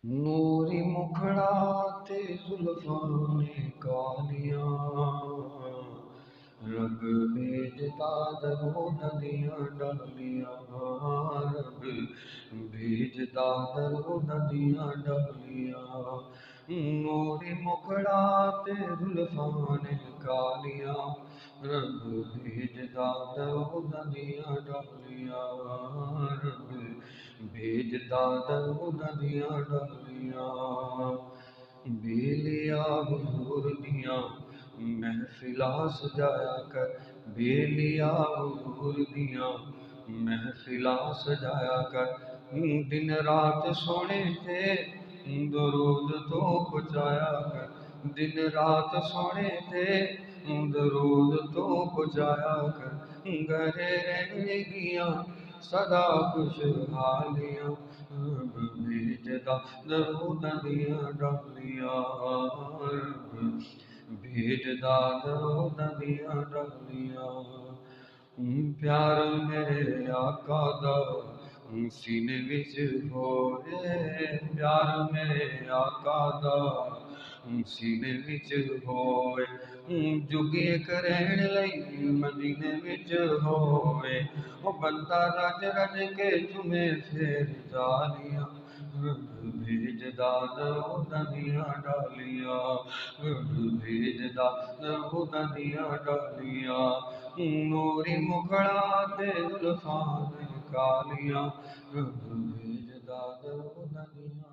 نوری مکھڑا تے زلفاں نے کالیاں، رب بھیجتا درو ندیاں ڈالیاں، رب بھیجتا درو ندیاں ڈالیاں۔ نوری مکھڑا تے زلفاں نے کالیاں، رب بھیجتا درو ندیاں ڈالیاں، رب بھیجتا درو ندیاں ڈالیاں۔ بیلیا حضور دیاں محفلاں سجایا کر، بیلیا حضور دیاں محفلاں سجایا کر، دن رات سونے تے درود تو پہنچایا کر، دن رات سونے تے درود تو پہنچایا کر، گھرے رہنے گیاں سدا خوشحالیاں، رب بھیجدا درود ندیاں ڈالیاں، رب بھیجدا درود ندیاں ڈالیاں۔ پیار میرے آقا دا سینے وچ ہوئے، پیار میرے آقا دا سینے وچ ہوئے، جگے کرین لئی مدینے وچ ہوئے، او بندہ رج رج کے چومے پھر جالیاں، رب بھیجدا درود ندیاں ڈالیاں، رب بھیجدا درود ندیاں ڈالیاں۔ نوری مکھڑا تے زلفاں نے کالیاں، رب بھیجدا درود ندیاں